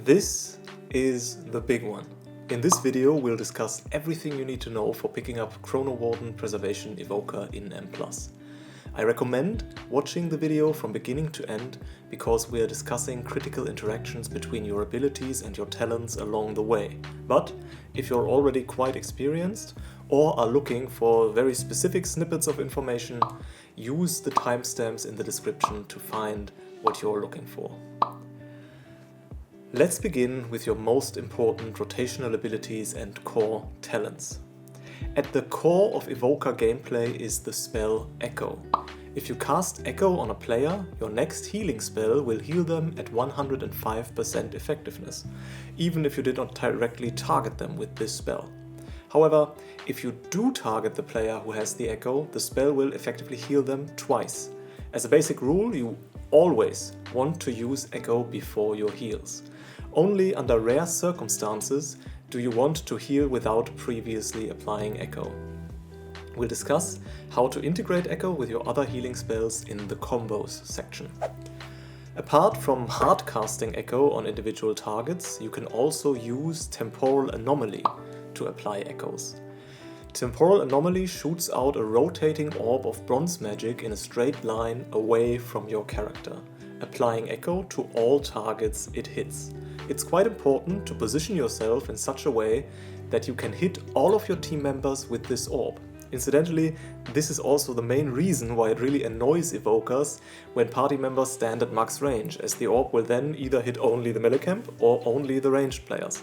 This is the big one. In this video we'll discuss everything you need to know for picking up Chrono Warden Preservation Evoker in M+. I recommend watching the video from beginning to end because we are discussing critical interactions between your abilities and your talents along the way. But if you're already quite experienced or are looking for very specific snippets of information, use the timestamps in the description to find what you're looking for. Let's begin with your most important rotational abilities and core talents. At the core of Evoker gameplay is the spell Echo. If you cast Echo on a player, your next healing spell will heal them at 105% effectiveness, even if you did not directly target them with this spell. However, if you do target the player who has the Echo, the spell will effectively heal them twice. As a basic rule, you always want to use Echo before your heals. Only under rare circumstances do you want to heal without previously applying Echo. We'll discuss how to integrate Echo with your other healing spells in the combos section. Apart from hard casting Echo on individual targets, you can also use Temporal Anomaly to apply Echoes. Temporal Anomaly shoots out a rotating orb of bronze magic in a straight line away from your character, applying Echo to all targets it hits. It's quite important to position yourself in such a way that you can hit all of your team members with this orb. Incidentally, this is also the main reason why it really annoys evokers when party members stand at max range, as the orb will then either hit only the melee camp or only the ranged players.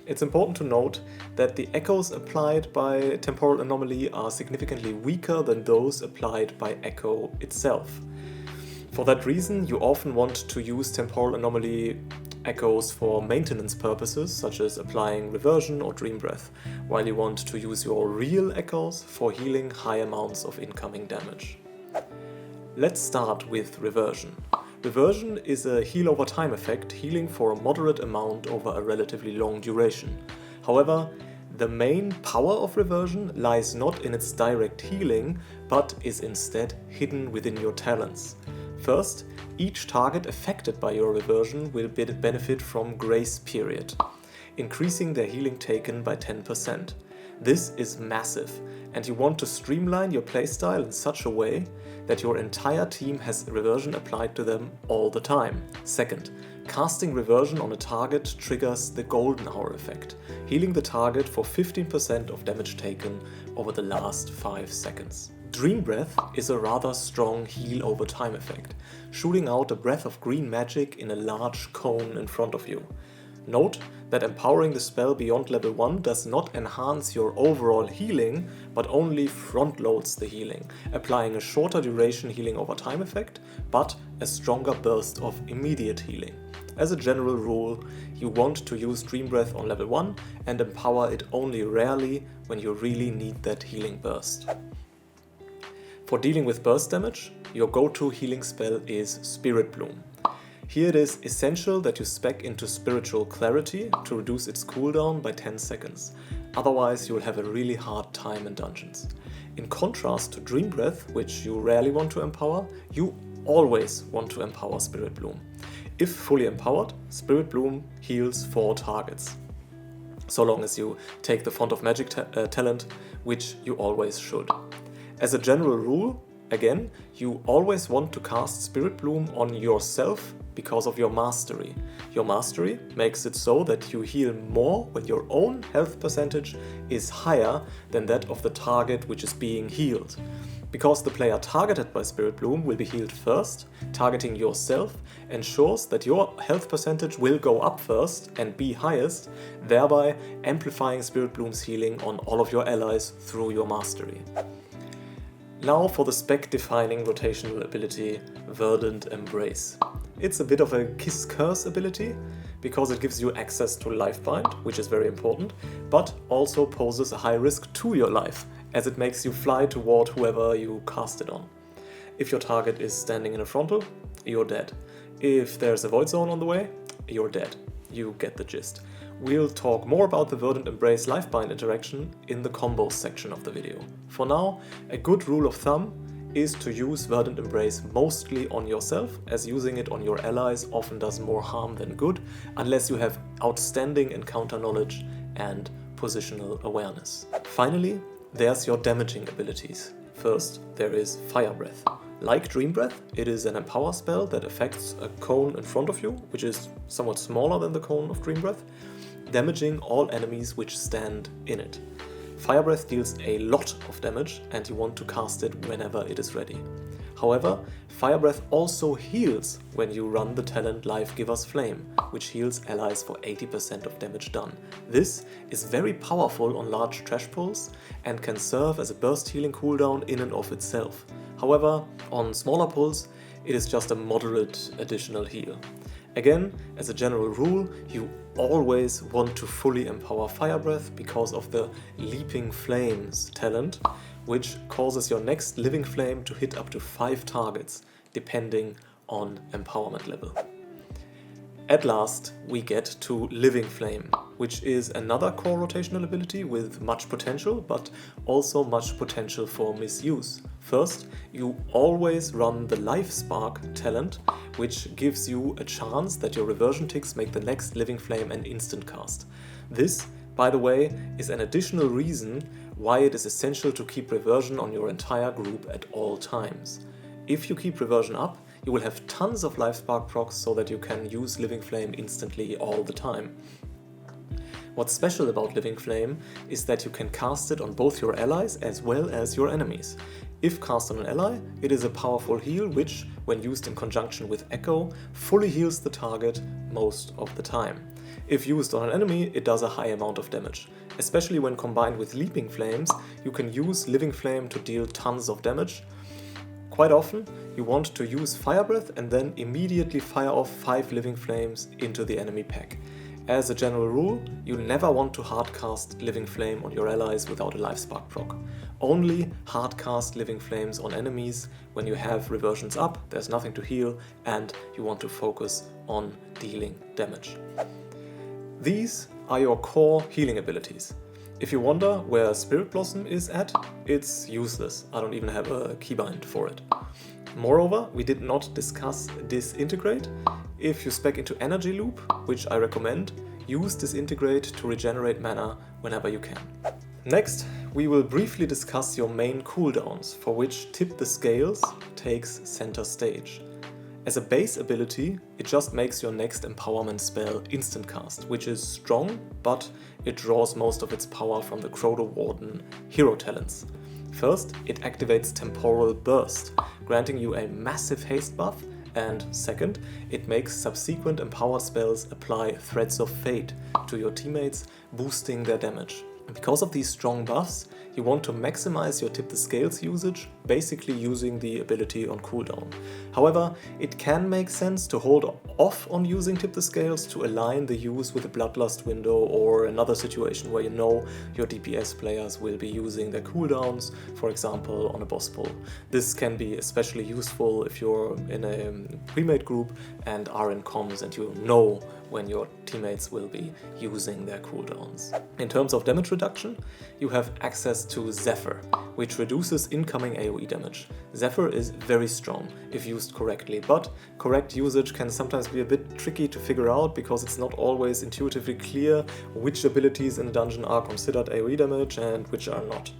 It's important to note that the echoes applied by Temporal Anomaly are significantly weaker than those applied by Echo itself. For that reason, you often want to use Temporal Anomaly echoes for maintenance purposes, such as applying Reversion or Dream Breath, while you want to use your real echoes for healing high amounts of incoming damage. Let's start with Reversion. Reversion is a heal over time effect, healing for a moderate amount over a relatively long duration. However, the main power of Reversion lies not in its direct healing, but is instead hidden within your talents. First, each target affected by your Reversion will benefit from Grace Period, increasing their healing taken by 10%. This is massive, and you want to streamline your playstyle in such a way that your entire team has Reversion applied to them all the time. Second, casting Reversion on a target triggers the Golden Hour effect, healing the target for 15% of damage taken over the last 5 seconds. Dream Breath is a rather strong heal over time effect, shooting out a breath of green magic in a large cone in front of you. Note that empowering the spell beyond level 1 does not enhance your overall healing, but only front loads the healing, applying a shorter duration healing over time effect, but a stronger burst of immediate healing. As a general rule, you want to use Dream Breath on level 1 and empower it only rarely when you really need that healing burst. For dealing with burst damage, your go-to healing spell is Spirit Bloom. Here it is essential that you spec into Spiritual Clarity to reduce its cooldown by 10 seconds, otherwise you'll have a really hard time in dungeons. In contrast to Dream Breath, which you rarely want to empower, you always want to empower Spirit Bloom. If fully empowered, Spirit Bloom heals 4 targets, so long as you take the Font of Magic talent, which you always should. As a general rule, again, you always want to cast Spirit Bloom on yourself because of your mastery. Your mastery makes it so that you heal more when your own health percentage is higher than that of the target which is being healed. Because the player targeted by Spirit Bloom will be healed first, targeting yourself ensures that your health percentage will go up first and be highest, thereby amplifying Spirit Bloom's healing on all of your allies through your mastery. Now for the spec-defining rotational ability, Verdant Embrace. It's a bit of a kiss-curse ability, because it gives you access to Lifebind, which is very important, but also poses a high risk to your life, as it makes you fly toward whoever you cast it on. If your target is standing in a frontal, you're dead. If there's a void zone on the way, you're dead. You get the gist. We'll talk more about the Verdant Embrace Lifebind interaction in the combos section of the video. For now, a good rule of thumb is to use Verdant Embrace mostly on yourself, as using it on your allies often does more harm than good, unless you have outstanding encounter knowledge and positional awareness. Finally, there's your damaging abilities. First, there is Fire Breath. Like Dream Breath, it is an empower spell that affects a cone in front of you, which is somewhat smaller than the cone of Dream Breath, damaging all enemies which stand in it. Fire Breath deals a lot of damage and you want to cast it whenever it is ready. However, Fire Breath also heals when you run the talent Life Giver's Flame, which heals allies for 80% of damage done. This is very powerful on large trash pulls and can serve as a burst healing cooldown in and of itself. However, on smaller pulls, it is just a moderate additional heal. Again, as a general rule, you always want to fully empower Fire Breath because of the Leaping Flames talent, which causes your next Living Flame to hit up to 5 targets, depending on empowerment level. At last, we get to Living Flame, which is another core rotational ability with much potential, but also much potential for misuse. First, you always run the Life Spark talent, which gives you a chance that your reversion ticks make the next Living Flame an instant cast. This, by the way, is an additional reason why it is essential to keep reversion on your entire group at all times. If you keep reversion up, you will have tons of Life Spark procs so that you can use Living Flame instantly all the time. What's special about Living Flame is that you can cast it on both your allies as well as your enemies. If cast on an ally, it is a powerful heal which, when used in conjunction with Echo, fully heals the target most of the time. If used on an enemy, it does a high amount of damage. Especially when combined with Leaping Flames, you can use Living Flame to deal tons of damage. Quite often, you want to use Fire Breath and then immediately fire off 5 Living Flames into the enemy pack. As a general rule, you never want to hardcast Living Flame on your allies without a Life Spark proc. Only hardcast Living Flames on enemies when you have reversions up, there's nothing to heal, and you want to focus on dealing damage. These are your core healing abilities. If you wonder where Spirit Blossom is at, it's useless. I don't even have a keybind for it. Moreover, we did not discuss Disintegrate. If you spec into Energy Loop, which I recommend, use Disintegrate to regenerate mana whenever you can. Next, we will briefly discuss your main cooldowns, for which Tip the Scales takes center stage. As a base ability, it just makes your next empowerment spell instant cast, which is strong, but it draws most of its power from the Crodo Warden hero talents. First, it activates Temporal Burst, granting you a massive haste buff, and second, it makes subsequent empowered spells apply Threads of Fate to your teammates, boosting their damage. Because of these strong buffs, you want to maximize your Tip the Scales usage, basically using the ability on cooldown. However, it can make sense to hold off on using Tip the Scales to align the use with a Bloodlust window or another situation where you know your DPS players will be using their cooldowns, for example on a boss pull. This can be especially useful if you're in a pre-made group and are in comms and you know when your teammates will be using their cooldowns. In terms of damage reduction, you have access to Zephyr, which reduces incoming AoE damage. Zephyr is very strong if used correctly, but correct usage can sometimes be a bit tricky to figure out because it's not always intuitively clear which abilities in a dungeon are considered AoE damage and which are not.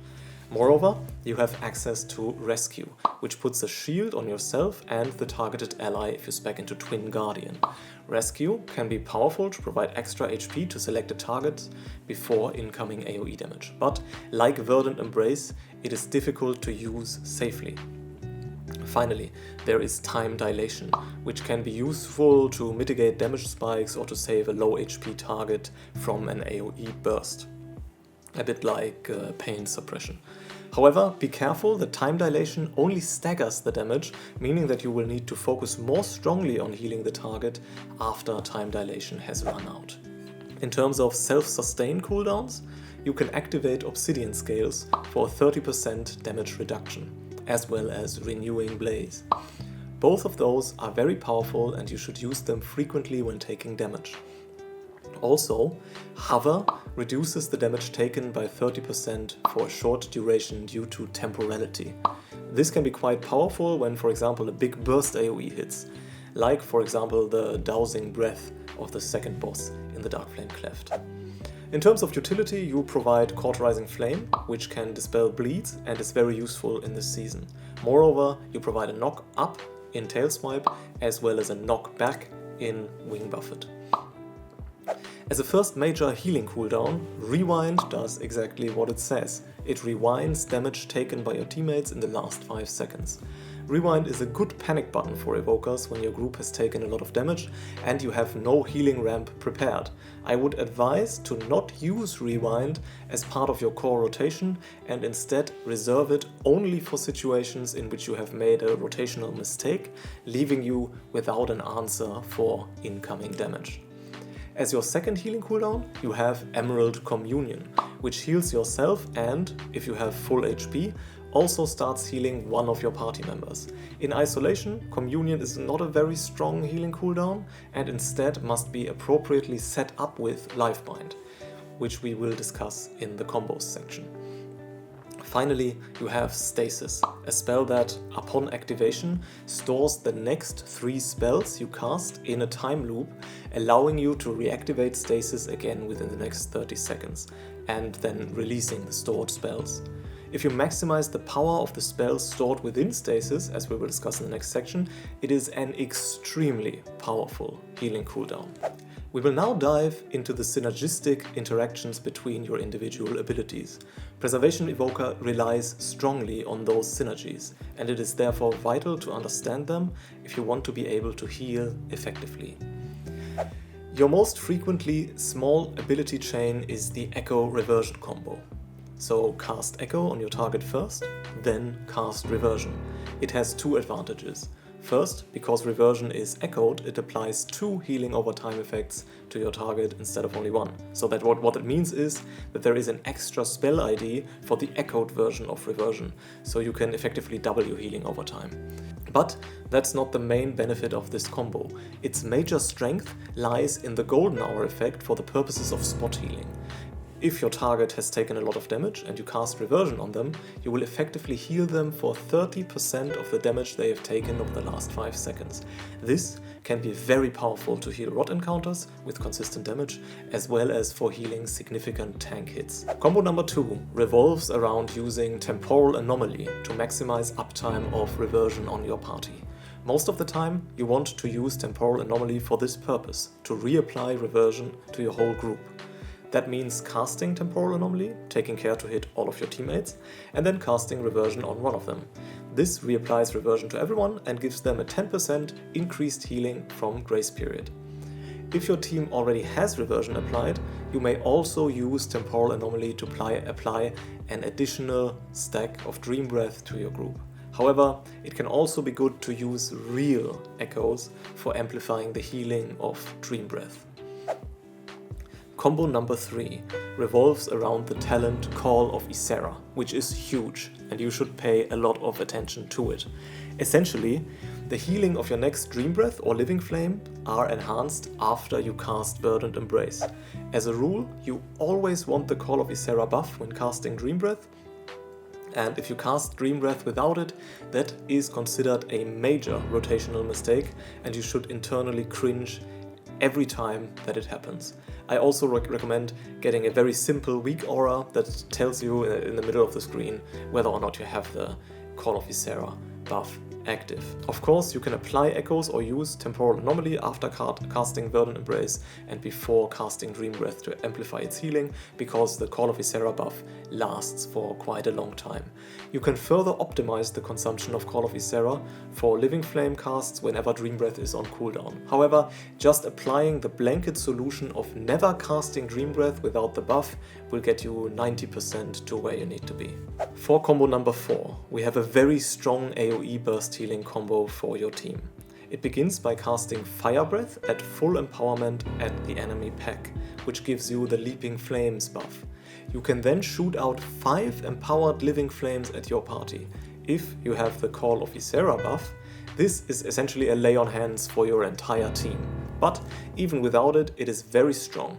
Moreover, you have access to Rescue, which puts a shield on yourself and the targeted ally if you spec into Twin Guardian. Rescue can be powerful to provide extra HP to selected targets before incoming AoE damage, but like Verdant Embrace, it is difficult to use safely. Finally, there is Time Dilation, which can be useful to mitigate damage spikes or to save a low HP target from an AoE burst. A bit like pain suppression. However, be careful that Time Dilation only staggers the damage, meaning that you will need to focus more strongly on healing the target after Time Dilation has run out. In terms of self-sustain cooldowns, you can activate Obsidian Scales for a 30% damage reduction, as well as Renewing Blaze. Both of those are very powerful and you should use them frequently when taking damage. Also, Hover reduces the damage taken by 30% for a short duration due to temporality. This can be quite powerful when, for example, a big burst AoE hits, like for example the dousing breath of the second boss in the Darkflame Cleft. In terms of utility, you provide Cauterizing Flame, which can dispel bleeds and is very useful in this season. Moreover, you provide a knock up in Tailswipe as well as a knock back in Wing Buffet. As a first major healing cooldown, Rewind does exactly what it says. It rewinds damage taken by your teammates in the last 5 seconds. Rewind is a good panic button for evokers when your group has taken a lot of damage and you have no healing ramp prepared. I would advise to not use Rewind as part of your core rotation and instead reserve it only for situations in which you have made a rotational mistake, leaving you without an answer for incoming damage. As your second healing cooldown, you have Emerald Communion, which heals yourself and, if you have full HP, also starts healing one of your party members. In isolation, Communion is not a very strong healing cooldown and instead must be appropriately set up with Lifebind, which we will discuss in the combos section. Finally, you have Stasis, a spell that, upon activation, stores the next 3 spells you cast in a time loop, allowing you to reactivate Stasis again within the next 30 seconds, and then releasing the stored spells. If you maximize the power of the spells stored within Stasis, as we will discuss in the next section, it is an extremely powerful healing cooldown. We will now dive into the synergistic interactions between your individual abilities. Preservation Evoker relies strongly on those synergies, and it is therefore vital to understand them if you want to be able to heal effectively. Your most frequently small ability chain is the Echo Reversion combo. So cast Echo on your target first, then cast Reversion. It has 2 advantages. First, because Reversion is echoed, it applies 2 healing over time effects to your target instead of only 1. So that what it means is that there is an extra spell ID for the echoed version of Reversion, so you can effectively double your healing over time. But that's not the main benefit of this combo. Its major strength lies in the Golden Hour effect for the purposes of spot healing. If your target has taken a lot of damage and you cast Reversion on them, you will effectively heal them for 30% of the damage they have taken over the last 5 seconds. This can be very powerful to heal rot encounters with consistent damage, as well as for healing significant tank hits. Combo number 2 revolves around using Temporal Anomaly to maximize uptime of Reversion on your party. Most of the time, you want to use Temporal Anomaly for this purpose, to reapply Reversion to your whole group. That means casting Temporal Anomaly, taking care to hit all of your teammates, and then casting Reversion on one of them. This reapplies Reversion to everyone and gives them a 10% increased healing from Grace Period. If your team already has Reversion applied, you may also use Temporal Anomaly to apply an additional stack of Dream Breath to your group. However, it can also be good to use real echoes for amplifying the healing of Dream Breath. Combo number 3 revolves around the talent Call of Ysera, which is huge and you should pay a lot of attention to it. Essentially, the healing of your next Dream Breath or Living Flame are enhanced after you cast Verdant Embrace. As a rule, you always want the Call of Ysera buff when casting Dream Breath, and if you cast Dream Breath without it, that is considered a major rotational mistake and you should internally cringe every time that it happens. I also recommend getting a very simple weak aura that tells you in the middle of the screen whether or not you have the Call of Ysera buff active. Of course, you can apply echoes or use Temporal Anomaly after casting Verdant Embrace and before casting Dream Breath to amplify its healing, because the Call of Ysera buff lasts for quite a long time. You can further optimize the consumption of Call of Ysera for Living Flame casts whenever Dream Breath is on cooldown. However, just applying the blanket solution of never casting Dream Breath without the buff will get you 90% to where you need to be. For combo number 4, we have a very strong AoE burst healing combo for your team. It begins by casting Fire Breath at full empowerment at the enemy pack, which gives you the Leaping Flames buff. You can then shoot out 5 empowered Living Flames at your party. If you have the Call of Ysera buff, this is essentially a lay on hands for your entire team. But even without it, it is very strong.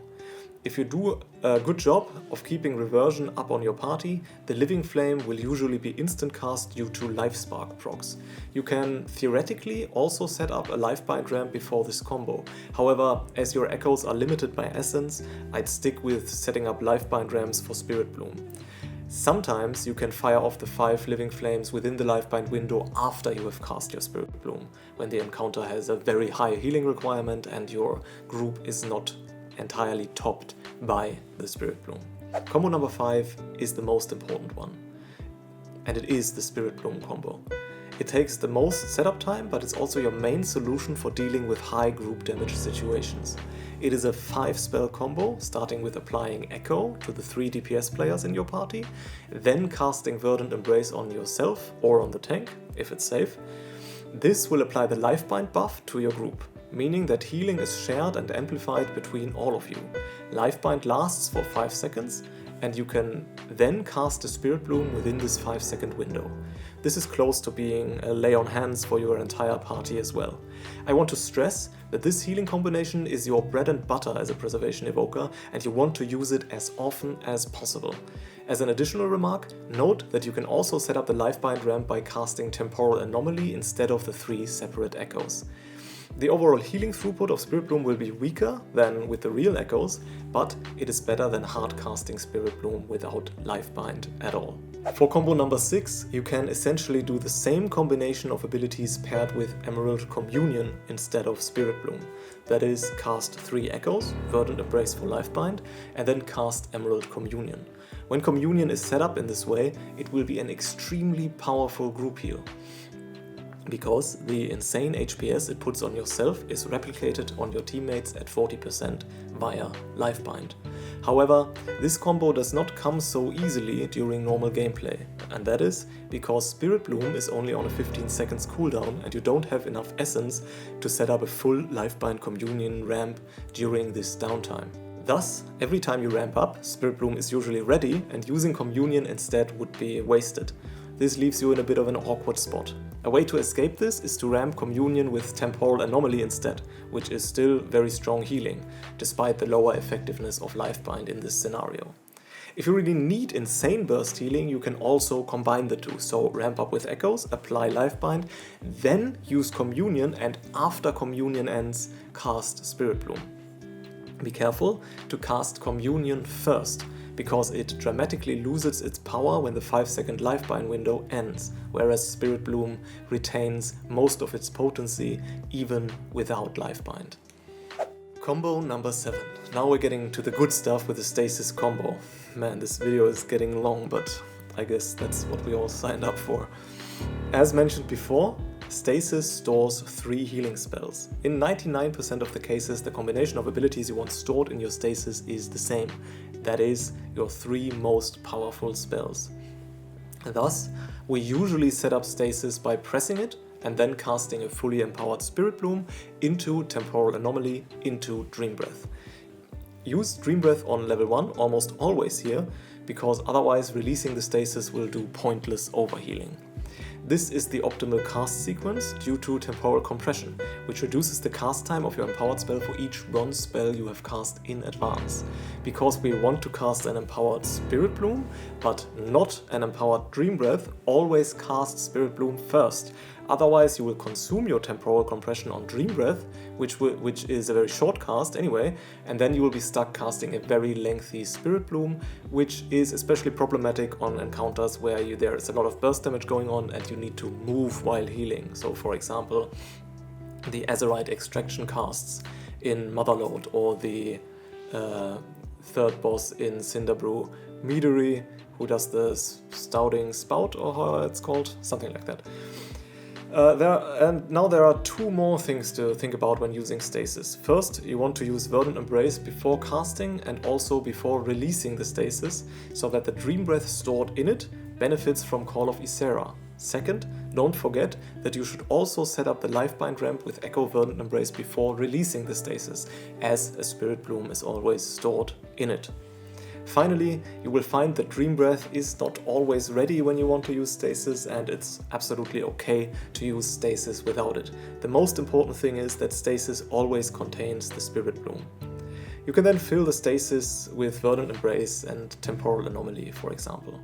If you do a good job of keeping reversion up on your party, the Living Flame will usually be instant cast due to Life Spark procs. You can theoretically also set up a Lifebind ramp before this combo. However, as your echoes are limited by essence, I'd stick with setting up Lifebind ramps for Spirit Bloom. Sometimes you can fire off the 5 Living Flames within the Lifebind window after you have cast your Spirit Bloom, when the encounter has a very high healing requirement and your group is not entirely topped by the Spirit Bloom. Combo number 5 is the most important one, and it is the Spirit Bloom combo. It takes the most setup time, but it's also your main solution for dealing with high group damage situations. It is a 5 spell combo, starting with applying Echo to the 3 DPS players in your party, then casting Verdant Embrace on yourself or on the tank, if it's safe. This will apply the Lifebind buff to your group, meaning that healing is shared and amplified between all of you. Lifebind lasts for 5 seconds, and you can then cast a Spirit Bloom within this 5-second window. This is close to being a lay on hands for your entire party as well. I want to stress that this healing combination is your bread and butter as a Preservation Evoker, and you want to use it as often as possible. As an additional remark, note that you can also set up the Lifebind ramp by casting Temporal Anomaly instead of the 3 separate echoes. The overall healing throughput of Spirit Bloom will be weaker than with the real echoes, but it is better than hard casting Spirit Bloom without Lifebind at all. For combo number 6, you can essentially do the same combination of abilities paired with Emerald Communion instead of Spirit Bloom. That is, cast 3 echoes, Verdant Embrace for Lifebind, and then cast Emerald Communion. When Communion is set up in this way, it will be an extremely powerful group heal, because the insane HPS it puts on yourself is replicated on your teammates at 40% via Lifebind. However, this combo does not come so easily during normal gameplay, and that is because Spirit Bloom is only on a 15 seconds cooldown and you don't have enough essence to set up a full Lifebind Communion ramp during this downtime. Thus, every time you ramp up, Spirit Bloom is usually ready, and using Communion instead would be wasted. This leaves you in a bit of an awkward spot. A way to escape this is to ramp Communion with Temporal Anomaly instead, which is still very strong healing, despite the lower effectiveness of Lifebind in this scenario. If you really need insane burst healing, you can also combine the two, so ramp up with Echoes, apply Lifebind, then use Communion, and after Communion ends, cast Spirit Bloom. Be careful to cast Communion first, because it dramatically loses its power when the 5-second Lifebind window ends, whereas Spirit Bloom retains most of its potency even without Lifebind. Combo number 7. Now we're getting to the good stuff with the Stasis combo. Man, this video is getting long, but I guess that's what we all signed up for. As mentioned before, Stasis stores 3 healing spells. In 99% of the cases, the combination of abilities you want stored in your Stasis is the same. That is, your 3 most powerful spells. Thus, we usually set up Stasis by pressing it and then casting a fully empowered Spirit Bloom into Temporal Anomaly into Dream Breath. Use Dream Breath on level 1 almost always here, because otherwise releasing the Stasis will do pointless overhealing. This is the optimal cast sequence due to temporal compression, which reduces the cast time of your empowered spell for each bronze spell you have cast in advance. Because we want to cast an empowered Spirit Bloom, but not an empowered Dream Breath, always cast Spirit Bloom first. Otherwise you will consume your temporal compression on Dream Breath, which is a very short cast anyway, and then you will be stuck casting a very lengthy Spirit Bloom, which is especially problematic on encounters where there is a lot of burst damage going on and you need to move while healing. So for example, the Azerite extraction casts in Motherlode, or the third boss in Cinderbrew, Midori, who does the Stouting Spout, or how it's called, something like that. Now there are 2 more things to think about when using Stasis. First, you want to use Verdant Embrace before casting and also before releasing the Stasis, so that the Dream Breath stored in it benefits from Call of Ysera. Second, don't forget that you should also set up the Lifebind ramp with Echo Verdant Embrace before releasing the Stasis, as a Spirit Bloom is always stored in it. Finally, you will find that Dream Breath is not always ready when you want to use Stasis, and it's absolutely okay to use Stasis without it. The most important thing is that Stasis always contains the Spirit Bloom. You can then fill the stasis with Verdant Embrace and Temporal Anomaly, for example.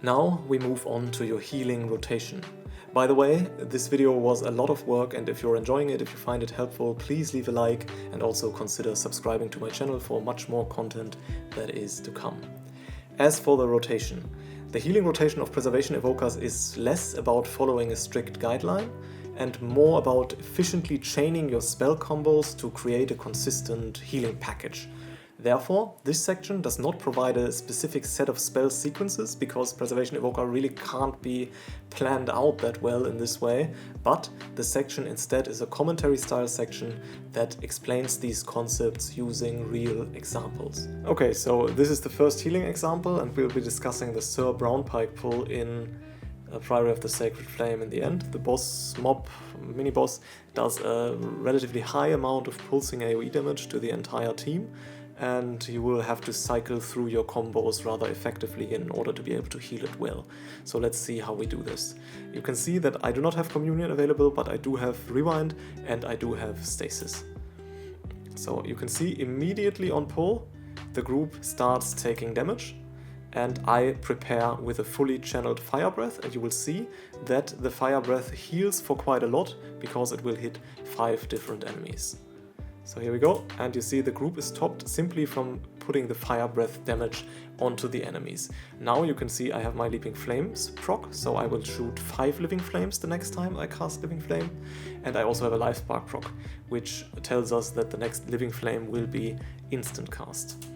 Now we move on to your healing rotation. By the way, this video was a lot of work, and if you're enjoying it, if you find it helpful, please leave a like and also consider subscribing to my channel for much more content that is to come. As for the rotation, the healing rotation of Preservation Evokers is less about following a strict guideline and more about efficiently chaining your spell combos to create a consistent healing package. Therefore, this section does not provide a specific set of spell sequences because Preservation Evoker really can't be planned out that well in this way, but the section instead is a commentary style section that explains these concepts using real examples. Okay, so this is the first healing example, and we'll be discussing the Sir Brownpike pull in Priory of the Sacred Flame in the end. The boss mob, mini-boss, does a relatively high amount of pulsing AoE damage to the entire team, and you will have to cycle through your combos rather effectively in order to be able to heal it well. So let's see how we do this. You can see that I do not have Communion available, but I do have Rewind and I do have Stasis. So you can see immediately on pull, the group starts taking damage, and I prepare with a fully channeled Fire Breath, and you will see that the Fire Breath heals for quite a lot because it will hit 5 different enemies. So here we go, and you see the group is topped simply from putting the Fire Breath damage onto the enemies. Now you can see I have my Leaping Flames proc, so I will shoot 5 Living Flames the next time I cast Living Flame, and I also have a Life Spark proc, which tells us that the next Living Flame will be instant cast.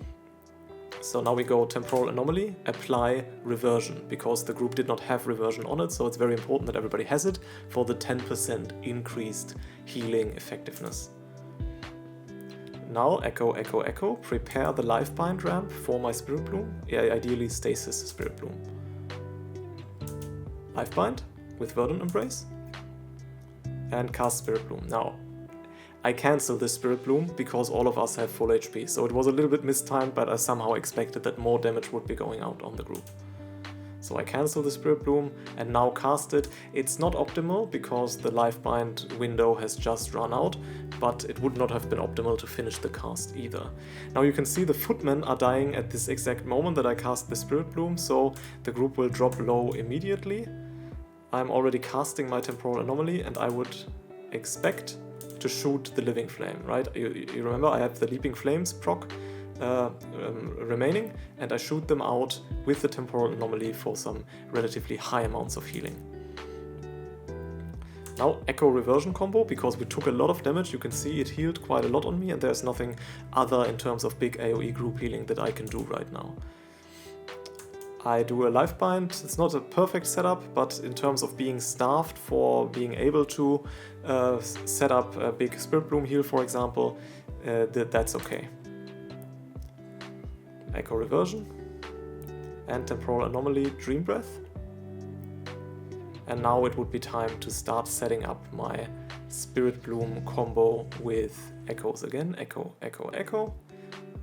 So now we go Temporal Anomaly, apply Reversion, because the group did not have Reversion on it, so it's very important that everybody has it for the 10% increased healing effectiveness. Now Echo, Echo, Echo, prepare the Lifebind ramp for my Spirit Bloom, ideally Stasis Spirit Bloom. Lifebind with Verdant Embrace and cast Spirit Bloom. Now, I cancel this Spirit Bloom because all of us have full HP, so it was a little bit mistimed, but I somehow expected that more damage would be going out on the group. So I cancel the Spirit Bloom and now cast it. It's not optimal because the Lifebind window has just run out, but it would not have been optimal to finish the cast either. Now you can see the footmen are dying at this exact moment that I cast the Spirit Bloom, so the group will drop low immediately. I'm already casting my Temporal Anomaly, and I would expect to shoot the Living Flame, right? You remember I have the Leaping Flames proc remaining, and I shoot them out with the Temporal Anomaly for some relatively high amounts of healing. Now Echo Reversion combo, because we took a lot of damage. You can see it healed quite a lot on me, and there's nothing other in terms of big AoE group healing that I can do right now. I do a Lifebind. It's not a perfect setup, but in terms of being staffed for being able to set up a big Spirit Bloom heal, for example, that's okay. Echo Reversion and Temporal Anomaly Dream Breath. And now it would be time to start setting up my Spirit Bloom combo with Echoes again. Echo, Echo, Echo,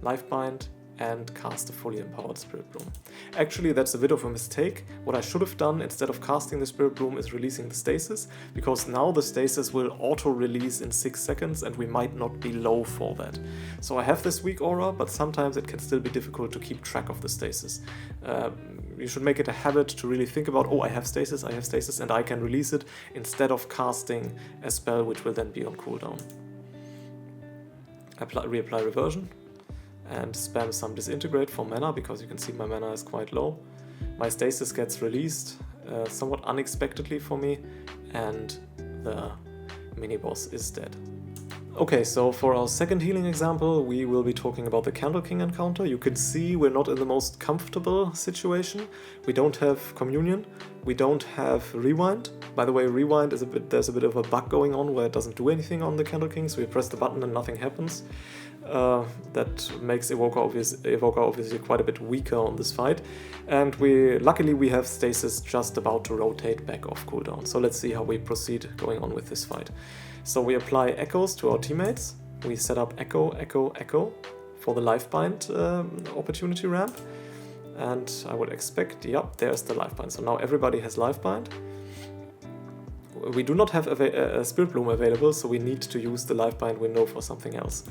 Lifebind, and cast a fully empowered Spirit Bloom. Actually, that's a bit of a mistake. What I should have done instead of casting the Spirit Bloom is releasing the Stasis, because now the Stasis will auto-release in 6 seconds and we might not be low for that. So I have this weak aura, but sometimes it can still be difficult to keep track of the Stasis. You should make it a habit to really think about, oh, I have Stasis, and I can release it instead of casting a spell which will then be on cooldown. Reapply Reversion and spam some Disintegrate for mana, because you can see my mana is quite low. My Stasis gets released somewhat unexpectedly for me, and the mini-boss is dead. Okay, so for our second healing example, we will be talking about the Candle King encounter. You can see we're not in the most comfortable situation. We don't have Communion, we don't have Rewind. By the way, Rewind is there's a bit of a bug going on where it doesn't do anything on the Candle King, so you press the button and nothing happens. That makes Evoker obviously quite a bit weaker on this fight. And luckily we have Stasis just about to rotate back off cooldown. So let's see how we proceed going on with this fight. So we apply Echoes to our teammates. We set up Echo, Echo, Echo for the Lifebind opportunity ramp. And I would expect, yep, there's the Lifebind. So now everybody has Lifebind. We do not have a Spirit Bloom available, so we need to use the Lifebind window for something else.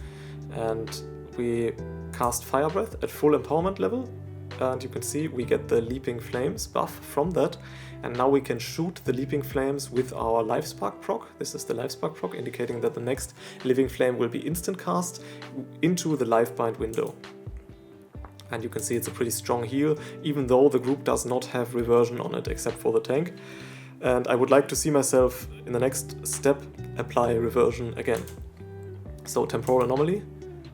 And we cast Fire Breath at full empowerment level, and you can see we get the Leaping Flames buff from that, and now we can shoot the Leaping Flames with our Life Spark proc. This is the Life Spark proc, indicating that the next Living Flame will be instant cast into the Life Bind window. And you can see it's a pretty strong heal, even though the group does not have reversion on it, except for the tank. And I would like to see myself, in the next step, apply reversion again. So Temporal Anomaly,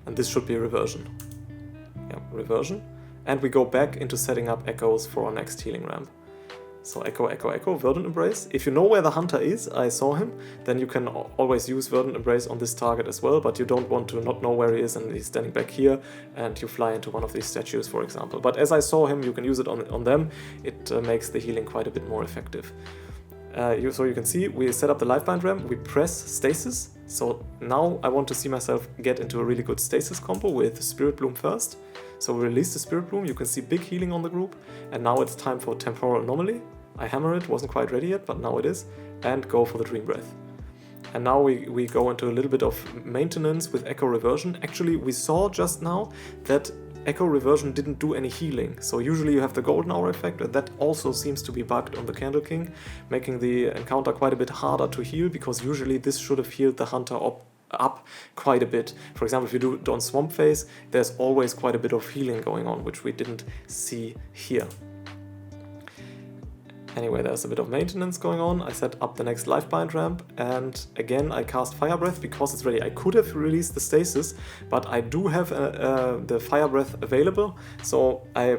and this should be a reversion. Yeah, reversion. And we go back into setting up echoes for our next healing ramp. So Echo, Echo, Echo, Verdant Embrace. If you know where the hunter is, I saw him, then you can always use Verdant Embrace on this target as well, but you don't want to not know where he is and he's standing back here and you fly into one of these statues, for example. But as I saw him, you can use it on them. It makes the healing quite a bit more effective. So you can see we set up the Lifebind ramp, we press stasis. So now I want to see myself get into a really good stasis combo with Spirit Bloom first. So we release the Spirit Bloom, you can see big healing on the group, and now it's time for Temporal Anomaly. I hammer it, wasn't quite ready yet, but now it is, and go for the Dream Breath. And now we go into a little bit of maintenance with Echo Reversion. Actually, we saw just now that Echo Reversion didn't do any healing, so usually you have the Golden Hour effect, and that also seems to be bugged on the Candle King, making the encounter quite a bit harder to heal, because usually this should have healed the hunter up quite a bit. For example, if you do it on Swamp Phase, there's always quite a bit of healing going on, which we didn't see here. Anyway, there's a bit of maintenance going on. I set up the next Lifebind ramp, and again I cast Fire Breath because it's ready. I could have released the stasis, but I do have the Fire Breath available, so I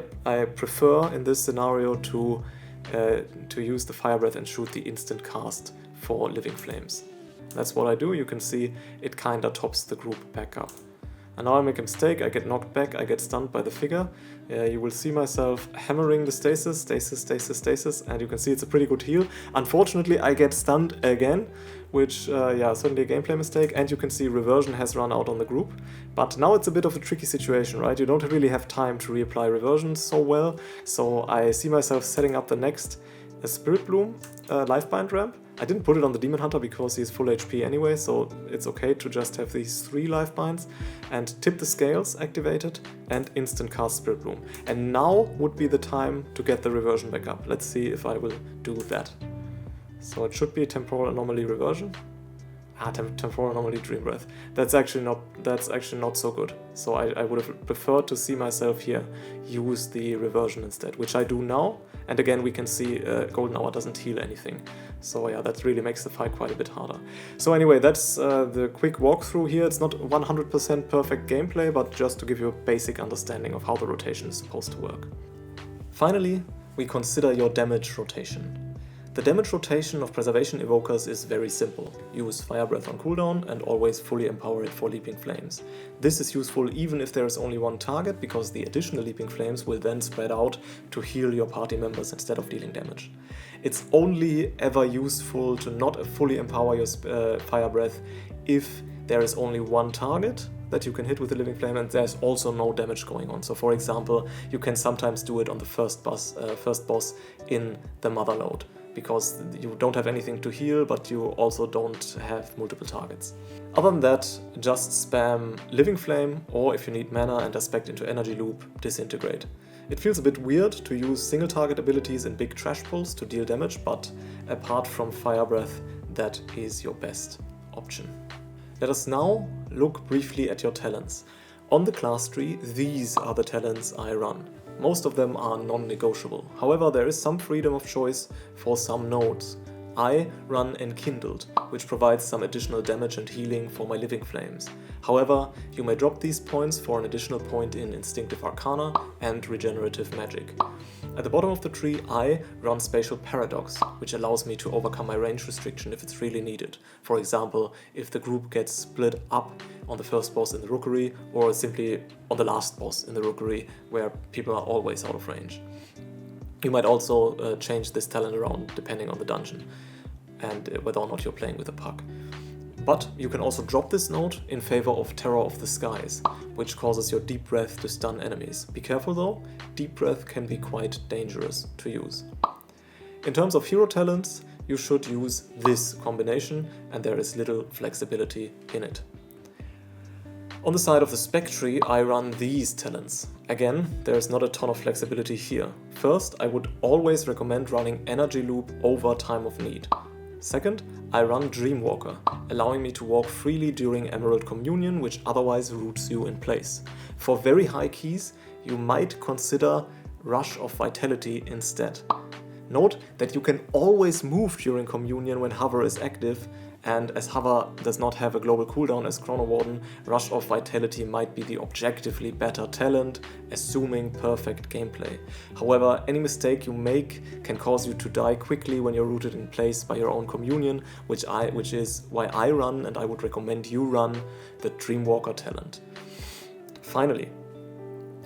prefer in this scenario to use the Fire Breath and shoot the instant cast for Living Flames. That's what I do. You can see it kinda tops the group back up. And now I make a mistake, I get knocked back, I get stunned by the figure. You will see myself hammering the stasis, stasis, stasis, stasis, and you can see it's a pretty good heal. Unfortunately, I get stunned again, which, yeah, certainly a gameplay mistake, and you can see reversion has run out on the group. But now it's a bit of a tricky situation, right? You don't really have time to reapply reversion so well, so I see myself setting up the next Spirit Bloom Lifebind ramp. I didn't put it on the Demon Hunter because he's full HP anyway, so it's okay to just have these 3 life binds, and tip the scales activated and instant cast Spirit Bloom. And now would be the time to get the reversion back up. Let's see if I will do that. So it should be Temporal Anomaly Reversion. Temporal Anomaly Dream Breath. That's actually not so good. So I would have preferred to see myself here use the reversion instead, which I do now. And again, we can see Golden Hour doesn't heal anything. So yeah, that really makes the fight quite a bit harder. So anyway, that's the quick walkthrough here. It's not 100% perfect gameplay, but just to give you a basic understanding of how the rotation is supposed to work. Finally, we consider your damage rotation. The damage rotation of Preservation Evokers is very simple. Use Fire Breath on cooldown and always fully empower it for Leaping Flames. This is useful even if there is only one target, because the additional Leaping Flames will then spread out to heal your party members instead of dealing damage. It's only ever useful to not fully empower your Fire Breath if there is only one target that you can hit with the Living Flame and there's also no damage going on. So for example, you can sometimes do it on the first boss in the Mother Load, because you don't have anything to heal, but you also don't have multiple targets. Other than that, just spam Living Flame, or if you need mana and are spec'd into Energy Loop, Disintegrate. It feels a bit weird to use single target abilities in big trash pulls to deal damage, but apart from Fire Breath, that is your best option. Let us now look briefly at your talents. On the class tree, these are the talents I run. Most of them are non-negotiable. However, there is some freedom of choice for some nodes. I run Enkindled, which provides some additional damage and healing for my Living Flames. However, you may drop these points for an additional point in Instinctive Arcana and Regenerative Magic. At the bottom of the tree, I run Spatial Paradox, which allows me to overcome my range restriction if it's really needed. For example, if the group gets split up on the first boss in the Rookery, or simply on the last boss in the Rookery, where people are always out of range. You might also change this talent around depending on the dungeon and whether or not you're playing with a puck. But you can also drop this node in favor of Terror of the Skies, which causes your Deep Breath to stun enemies. Be careful though, Deep Breath can be quite dangerous to use. In terms of hero talents, you should use this combination, and there is little flexibility in it. On the side of the spec tree, I run these talents. Again, there's not a ton of flexibility here. First, I would always recommend running Energy Loop over Time of Need. Second, I run Dreamwalker, allowing me to walk freely during Emerald Communion, which otherwise roots you in place. For very high keys, you might consider Rush of Vitality instead. Note that you can always move during Communion when Hover is active, and as Hover does not have a global cooldown as Chrono Warden, Rush of Vitality might be the objectively better talent, assuming perfect gameplay. However, any mistake you make can cause you to die quickly when you're rooted in place by your own Communion, which is why I run, and I would recommend you run, the Dreamwalker talent. Finally,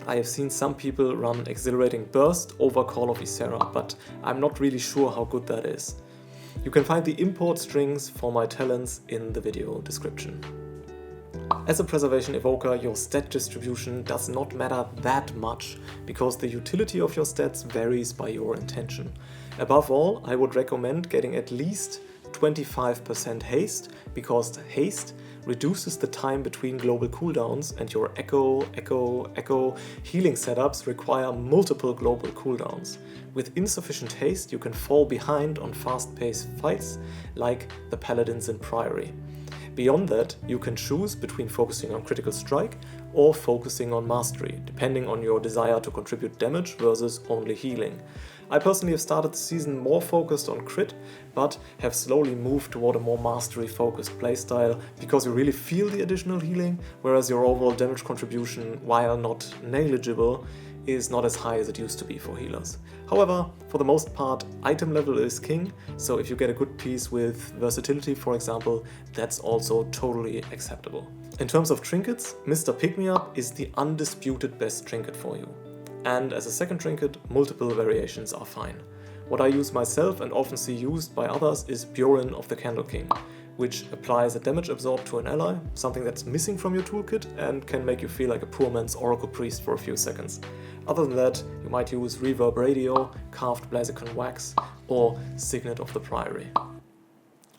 I have seen some people run Exhilarating Burst over Call of Ysera, but I'm not really sure how good that is. You can find the import strings for my talents in the video description. As a Preservation Evoker, your stat distribution does not matter that much, because the utility of your stats varies by your intention. Above all, I would recommend getting at least 25% haste, because haste reduces the time between global cooldowns, and your echo healing setups require multiple global cooldowns. With insufficient haste, you can fall behind on fast-paced fights like the Paladins in Priory. Beyond that, you can choose between focusing on Critical Strike or focusing on Mastery, depending on your desire to contribute damage versus only healing. I personally have started the season more focused on crit, but have slowly moved toward a more mastery-focused playstyle because you really feel the additional healing, whereas your overall damage contribution, while not negligible, is not as high as it used to be for healers. However, for the most part, item level is king, so if you get a good piece with versatility, for example, that's also totally acceptable. In terms of trinkets, Mr. Pick-Me-Up is the undisputed best trinket for you. And as a second trinket, multiple variations are fine. What I use myself and often see used by others is Bjorin of the Candle King, which applies a damage absorb to an ally, something that's missing from your toolkit and can make you feel like a poor man's Oracle Priest for a few seconds. Other than that, you might use Reverb Radio, Carved Blaziken Wax, or Signet of the Priory.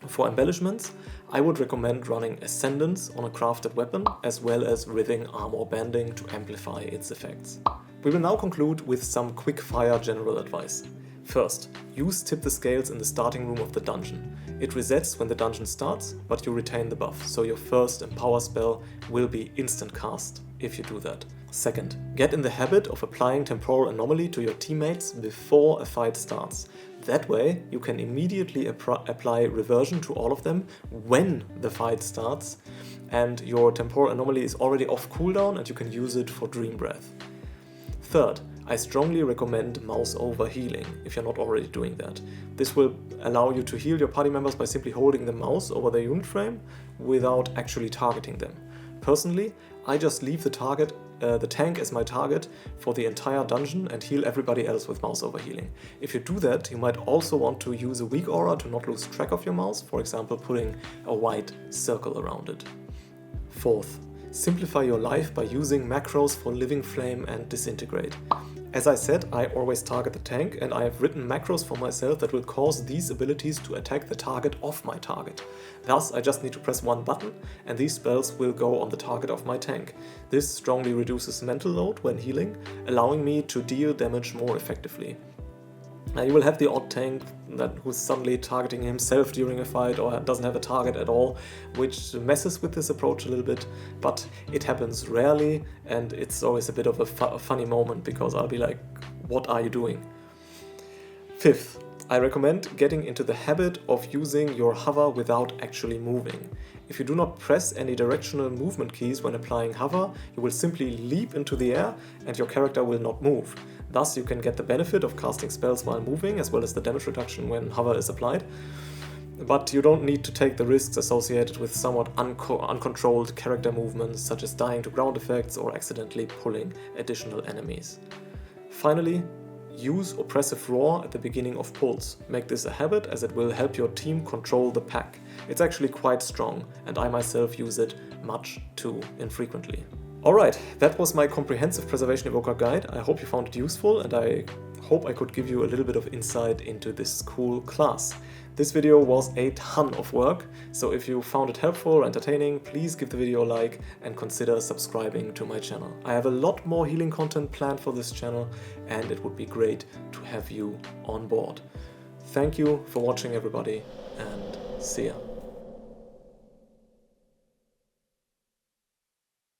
For embellishments, I would recommend running Ascendance on a crafted weapon, as well as Writhing Armor Banding to amplify its effects. We will now conclude with some quick-fire general advice. First, use Tip the Scales in the starting room of the dungeon. It resets when the dungeon starts, but you retain the buff, so your first Empower spell will be instant cast if you do that. Second, get in the habit of applying Temporal Anomaly to your teammates before a fight starts. That way, you can immediately apply Reversion to all of them when the fight starts, and your Temporal Anomaly is already off cooldown and you can use it for Dream Breath. Third, I strongly recommend mouse over healing, if you're not already doing that. This will allow you to heal your party members by simply holding the mouse over their unit frame without actually targeting them. Personally, I just leave the tank as my target for the entire dungeon and heal everybody else with mouse over healing. If you do that, you might also want to use a weak aura to not lose track of your mouse, for example putting a white circle around it. Fourth, simplify your life by using macros for Living Flame and Disintegrate. As I said, I always target the tank, and I have written macros for myself that will cause these abilities to attack the target of my target. Thus, I just need to press one button, and these spells will go on the target of my tank. This strongly reduces mental load when healing, allowing me to deal damage more effectively. Now, you will have the odd tank who's suddenly targeting himself during a fight or doesn't have a target at all, which messes with this approach a little bit, but it happens rarely, and it's always a bit of a funny moment because I'll be like, what are you doing? Fifth, I recommend getting into the habit of using your hover without actually moving. If you do not press any directional movement keys when applying hover, you will simply leap into the air and your character will not move. Thus, you can get the benefit of casting spells while moving, as well as the damage reduction when hover is applied. But you don't need to take the risks associated with somewhat uncontrolled character movements, such as dying to ground effects or accidentally pulling additional enemies. Finally, use Oppressive Roar at the beginning of pulls. Make this a habit, as it will help your team control the pack. It's actually quite strong, and I myself use it much too infrequently. Alright, that was my comprehensive Preservation Evoker guide. I hope you found it useful, and I hope I could give you a little bit of insight into this cool class. This video was a ton of work, so if you found it helpful or entertaining, please give the video a like and consider subscribing to my channel. I have a lot more healing content planned for this channel, and it would be great to have you on board. Thank you for watching, everybody, and see ya.